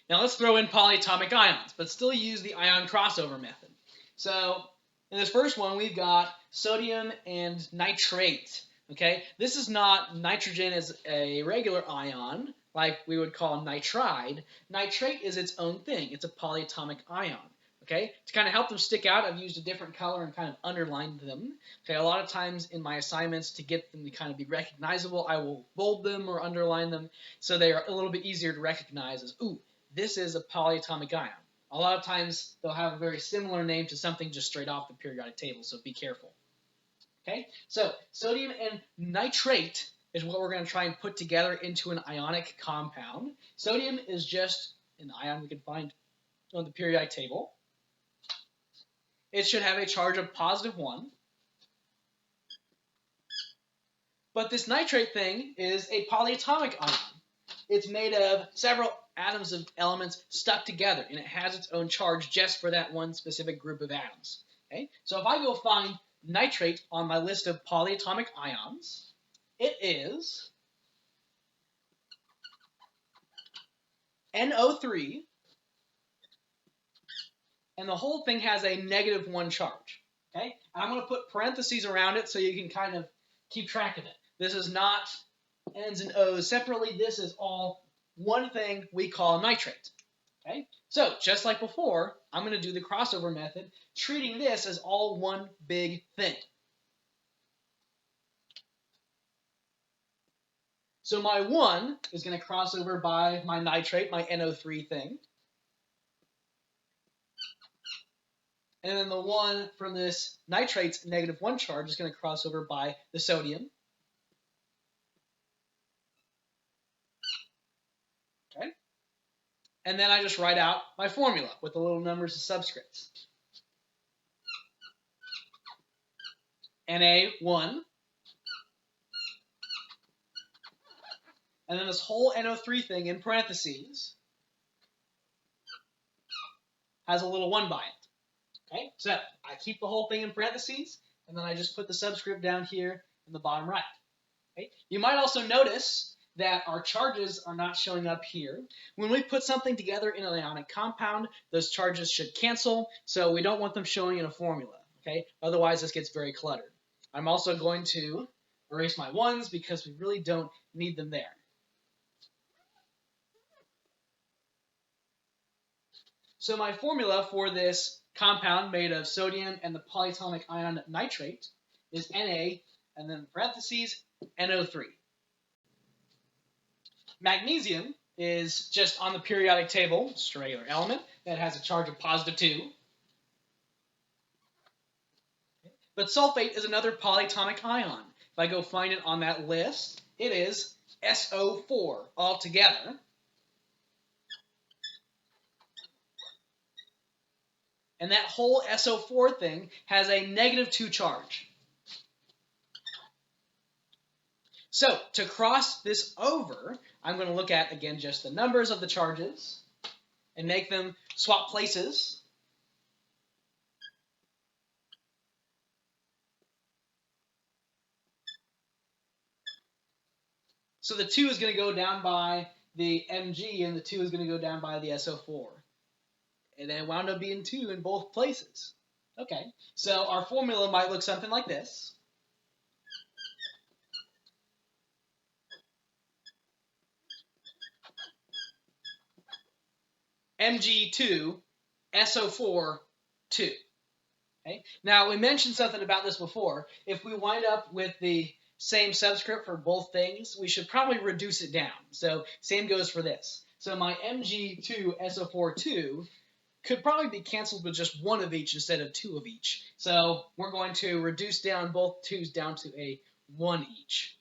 Now let's throw in polyatomic ions, but still use the ion crossover method. So in this first one, we've got sodium and nitrate. Okay, this is not nitrogen as a regular ion, like we would call nitride. Nitrate is its own thing. It's a polyatomic ion. Okay, to kind of help them stick out, I've used a different color and kind of underlined them. Okay, a lot of times in my assignments, to get them to kind of be recognizable, I will bold them or underline them so they are a little bit easier to recognize as, ooh, this is a polyatomic ion. A lot of times they'll have a very similar name to something just straight off the periodic table, so be careful. Okay, so sodium and nitrate is what we're going to try and put together into an ionic compound. Sodium is just an ion we can find on the periodic table. It should have a charge of +1. But this nitrate thing is a polyatomic ion. It's made of several atoms of elements stuck together, and it has its own charge just for that one specific group of atoms. Okay? So if I go find nitrate on my list of polyatomic ions, it is NO3, and the whole thing has a -1 charge. Okay? I'm going to put parentheses around it so you can kind of keep track of it. This is not N's and O's separately. This is all one thing we call nitrate. Okay? So just like before, I'm going to do the crossover method, treating this as all one big thing. So my 1 is going to cross over by my nitrate, my NO3 thing. And then the 1 from this nitrate's -1 charge is going to cross over by the sodium. Okay? And then I just write out my formula with the little numbers of subscripts. Na1. And then this whole NO3 thing in parentheses has a little 1 by it. Okay, so I keep the whole thing in parentheses, and then I just put the subscript down here in the bottom right. Okay? You might also notice that our charges are not showing up here. When we put something together in an ionic compound, those charges should cancel, so we don't want them showing in a formula. Okay? Otherwise, this gets very cluttered. I'm also going to erase my 1s because we really don't need them there. So my formula for this compound made of sodium and the polyatomic ion nitrate is Na, and then in parentheses, NO3. Magnesium is just on the periodic table, just a regular element that has a charge of +2. But sulfate is another polyatomic ion. If I go find it on that list, it is SO4 altogether. And that whole SO4 thing has a -2 charge. So to cross this over, I'm going to look at, again, just the numbers of the charges and make them swap places. So the 2 is going to go down by the Mg, and the 2 is going to go down by the SO4. And then it wound up being 2 in both places. Okay, so our formula might look something like this. Mg2, SO4, 2. Okay? Now, we mentioned something about this before. If we wind up with the same subscript for both things, we should probably reduce it down. So same goes for this. So my Mg2, SO4, 2 could probably be canceled with just 1 of each instead of 2 of each. So we're going to reduce down both 2's down to a 1 each.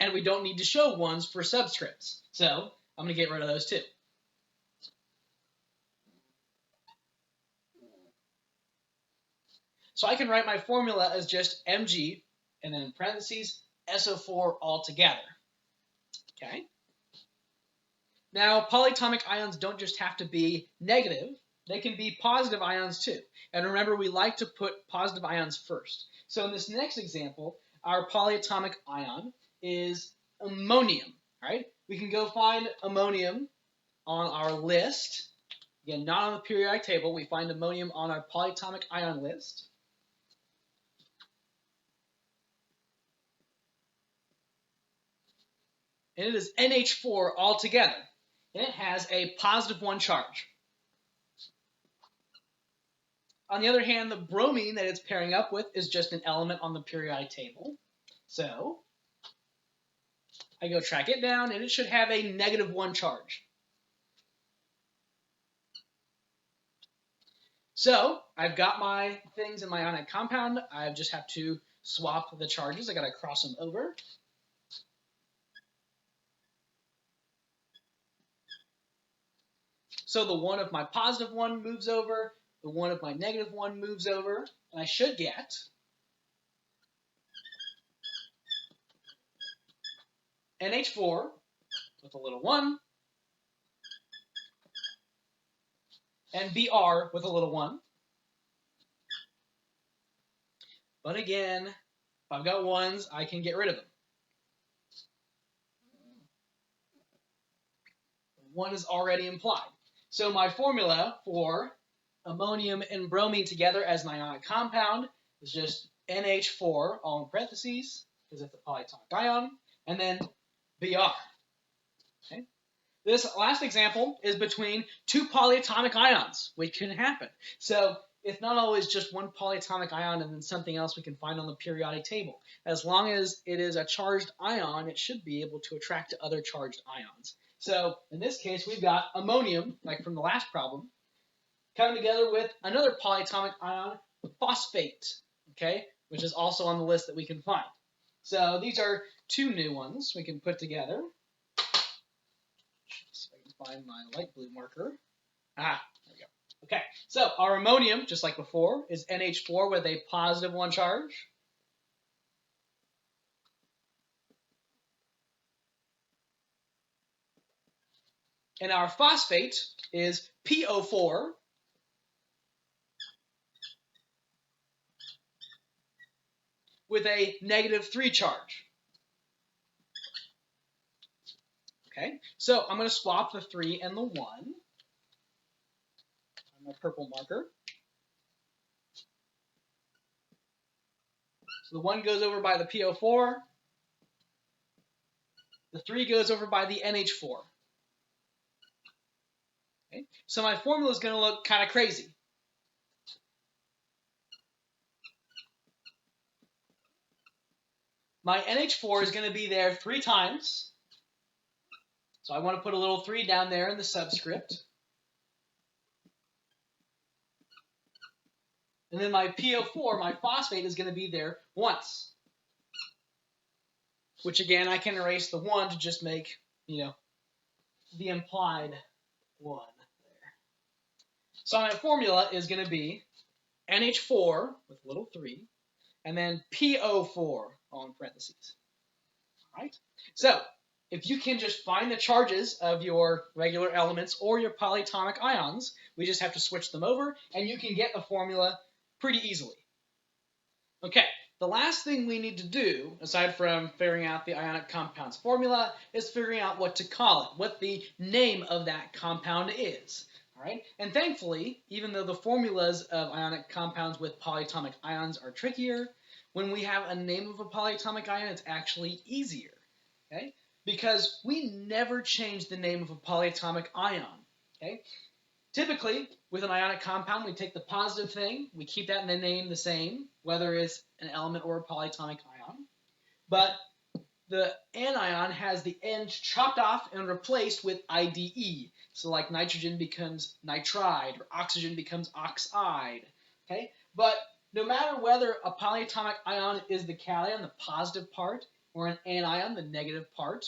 And we don't need to show 1s for subscripts. So I'm going to get rid of those too. So I can write my formula as just Mg, and then in parentheses, SO4 altogether. Okay. Now, polyatomic ions don't just have to be negative. They can be positive ions too. And remember, we like to put positive ions first. So in this next example, our polyatomic ion is ammonium, right? We can go find ammonium on our list. Again, not on the periodic table. We find ammonium on our polyatomic ion list. And it is NH4 altogether. And it has a +1 charge. On the other hand, the bromine that it's pairing up with is just an element on the periodic table. So I go track it down, and it should have a -1 charge. So I've got my things in my ionic compound. I just have to swap the charges. I got to cross them over. So the one of my +1 moves over, the one of my -1 moves over, and I should get NH4 with a little 1 and Br with a little 1. But again, if I've got 1s, I can get rid of them. 1 is already implied. So my formula for ammonium and bromine together as an ionic compound is just NH4, all in parentheses, because it's a polyatomic ion, and then Br. Okay? This last example is between two polyatomic ions, which can happen. So it's not always just one polyatomic ion and then something else we can find on the periodic table. As long as it is a charged ion, it should be able to attract to other charged ions. So in this case, we've got ammonium, like from the last problem, coming together with another polyatomic ion, phosphate, okay, which is also on the list that we can find. So these are two new ones we can put together. So I can find my light blue marker. There we go. Okay, so our ammonium, just like before, is NH4 with a +1 charge. And our phosphate is PO4 with a -3 charge. Okay, so I'm going to swap the 3 and the 1 on my purple marker. So the 1 goes over by the PO4. The 3 goes over by the NH4. Okay, so my formula is going to look kind of crazy. My NH4 is going to be there 3 times. So I want to put a little 3 down there in the subscript. And then my PO4, my phosphate, is going to be there once. Which again, I can erase the 1 to just make, the implied 1 there. So my formula is going to be NH4 with a little 3, and then PO4, all in parentheses. All right? So if you can just find the charges of your regular elements or your polyatomic ions, we just have to switch them over, and you can get the formula pretty easily. Okay, the last thing we need to do, aside from figuring out the ionic compound's formula, is figuring out what to call it, what the name of that compound is. All right? And thankfully, even though the formulas of ionic compounds with polyatomic ions are trickier, when we have a name of a polyatomic ion, it's actually easier. Okay? Because we never change the name of a polyatomic ion. Okay? Typically, with an ionic compound, we take the positive thing, we keep that in the name the same, whether it's an element or a polyatomic ion. But the anion has the N chopped off and replaced with IDE. So like nitrogen becomes nitride, or oxygen becomes oxide. Okay? But no matter whether a polyatomic ion is the cation, the positive part, or an anion, the negative part,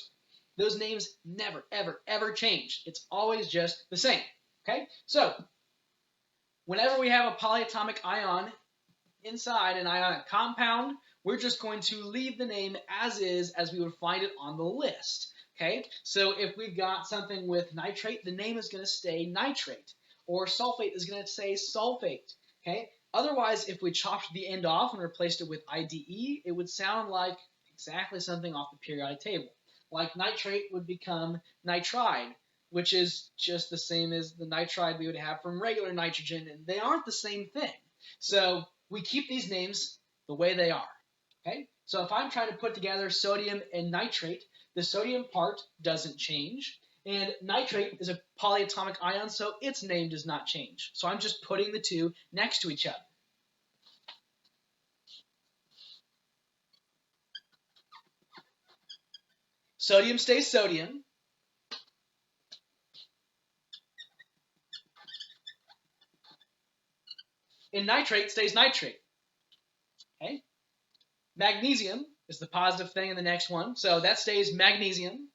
those names never, ever, ever change. It's always just the same. Okay? So whenever we have a polyatomic ion inside an ionic compound, we're just going to leave the name as is, as we would find it on the list. Okay? So if we've got something with nitrate, the name is going to stay nitrate. Or sulfate is going to say sulfate. Okay? Otherwise, if we chopped the end off and replaced it with IDE, it would sound like exactly something off the periodic table. Like nitrate would become nitride, which is just the same as the nitride we would have from regular nitrogen, and they aren't the same thing. So we keep these names the way they are. Okay? So if I'm trying to put together sodium and nitrate, the sodium part doesn't change, and nitrate is a polyatomic ion, so its name does not change. So I'm just putting the two next to each other. Sodium stays sodium. And nitrate stays nitrate. Okay? Magnesium is the positive thing in the next one, so that stays magnesium.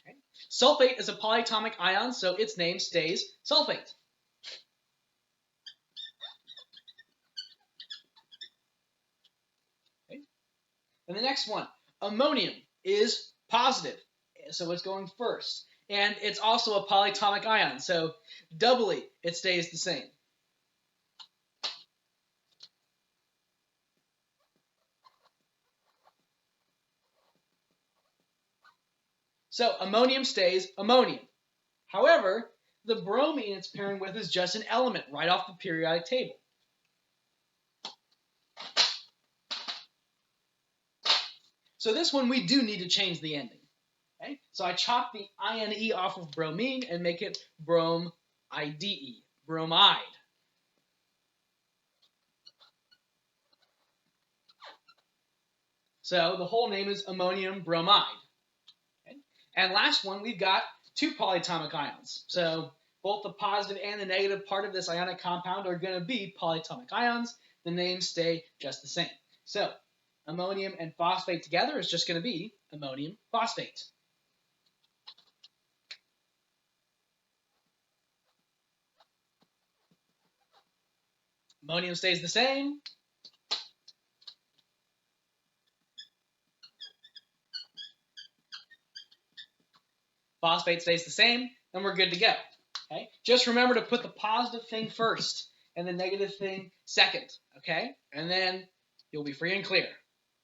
Okay? Sulfate is a polyatomic ion, so its name stays sulfate. Okay? And the next one, ammonium, is positive, so it's going first. And it's also a polyatomic ion, so doubly it stays the same. So ammonium stays ammonium. However, the bromine it's pairing with is just an element right off the periodic table. So this one we do need to change the ending. Okay? So I chop the INE off of bromine and make it bromide, bromide. So the whole name is ammonium bromide. Okay? And last one, we've got two polyatomic ions. So both the positive and the negative part of this ionic compound are going to be polyatomic ions. The names stay just the same. So ammonium and phosphate together is just going to be ammonium phosphate. Ammonium stays the same. Phosphate stays the same, and we're good to go. Okay? Just remember to put the positive thing first and the negative thing second. Okay? And then you'll be free and clear.